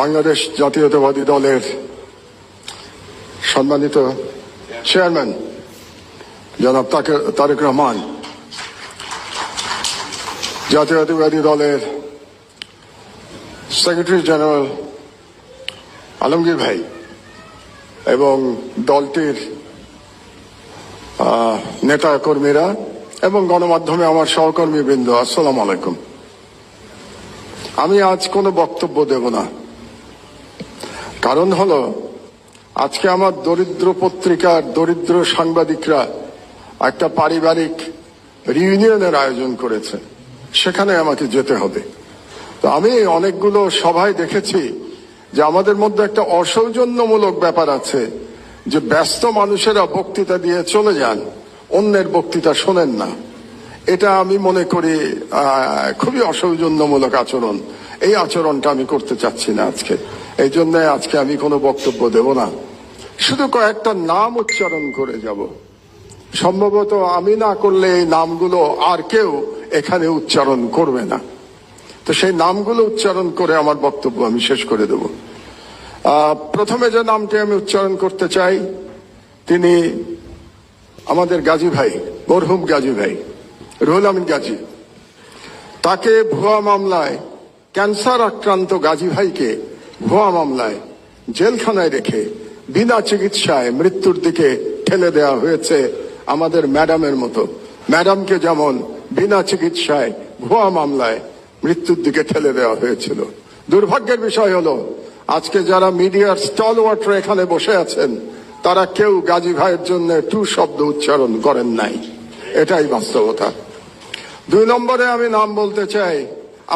বাংলাদেশ জাতীয়তাবাদী দলের সম্মানিত চেয়ারম্যান জনাব তারেক রহমান, জাতীয়তাবাদী দলের সেক্রেটারি জেনারেল আলমগীর ভাই এবং দলটির নেতা কর্মীরা এবং গণমাধ্যমে আমার সহকর্মীবৃন্দ, আসসালামু আলাইকুম। আমি আজ কোনো বক্তব্য দেব না। কারণ হলো, আজকে আমার দরিদ্র পত্রিকার দরিদ্র সাংবাদিকরা একটা পারিবারিক রিউনিয়নের আয়োজন করেছে, সেখানে আমাকে যেতে হবে। তো আমি অনেকগুলো সভায় দেখেছি যে আমাদের মধ্যে একটা অসৌজন্যমূলক ব্যাপার আছে, যে ব্যস্ত মানুষেরা বক্তৃতা দিয়ে চলে যান, অন্যের বক্তৃতা শোনেন না। এটা আমি মনে করি খুবই অসৌজন্যমূলক আচরণ। এই আচরণটা আমি করতে চাচ্ছি না আজকে। এই জন্য আজকে আমি কোনো বক্তব্য দেব না, শুধু কয়েকটা নাম উচ্চারণ করে যাব। সম্ভবত আমি না করলে এই নামগুলো আর কেউ এখানে উচ্চারণ করবে না। তো সেই নামগুলো উচ্চারণ করে আমার বক্তব্য আমি শেষ করে দেব। প্রথমে যে নামটি আমি উচ্চারণ করতে চাই, তিনি আমাদের গাজী ভাই, মরহুম গাজী ভাই রুহুল আমিন গাজী। তাকে ভুয়া মামলায়, ক্যান্সার আক্রান্ত গাজী ভাইকে ভুয়া মামলায় জেলখানায় রেখে বিনা চিকিৎসায় মৃত্যুর দিকে ঠেলে দেওয়া হয়েছে। আমাদের ম্যাডামের মতো, ম্যাডামকে যেমন বিনা চিকিৎসায় ভুয়া মামলায় মৃত্যুর দিকে ঠেলে দেওয়া হয়েছিল। দুর্ভাগ্যের বিষয় হলো, আজকে যারা মিডিয়ার স্টলওয়ার্টার এখানে বসে আছেন, তারা কেউ গাজী ভাইয়ের জন্য টু শব্দ উচ্চারণ করেন নাই। এটাই বাস্তবতা। 2 নম্বরে আমি নাম বলতে চাই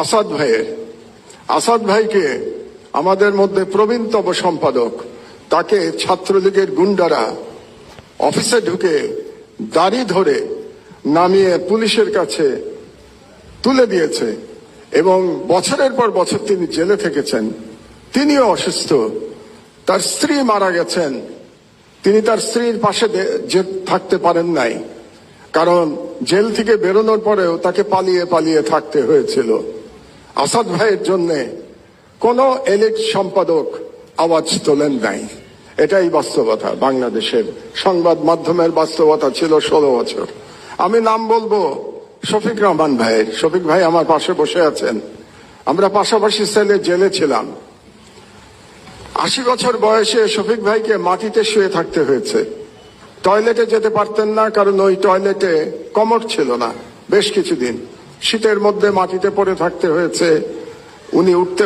আসাদ ভাইয়ের। আসাদ ভাইকে আমাদের মধ্যে প্রবীণতম সম্পাদক, তাকে ছাত্রলীগের গুন্ডারা অফিসে ঢুকে দাড়ি ধরে নামিয়ে পুলিশের কাছে তুলে দিয়েছে এবং বছরের পর বছর তিনি জেলে থেকেছেন। তিনিও অসুস্থ, তার স্ত্রী মারা গেছেন। তিনি তার স্ত্রীর পাশে থাকতে পারেন নাই, কারণ জেল থেকে বেরোনোর পরেও তাকে পালিয়ে পালিয়ে থাকতে হয়েছিল। আসাদ ভাইয়ের জন্য কোনো এলিট সম্পাদক আওয়াজ তোলেন নাই। এটাই বাস্তবতা। বাংলাদেশের সংবাদ মাধ্যমের বাস্তবতা ছিল 16 বছর। আমি নাম বলবো শফিক রহমান ভাইয়ের। শফিক ভাই আমার পাশে বসে আছেন। আমরা পাশাপাশি সেলে জেলে ছিলাম। 80 বছর বয়সে শফিক ভাইকে মাটিতে শুয়ে থাকতে হয়েছে। টয়লেটে যেতে পারতেন না, কারণ ওই টয়লেটে কমোড ছিল না। বেশ কিছুদিন শীতের মধ্যে মাটিতে পড়ে থাকতে হয়েছে। উনি উঠতে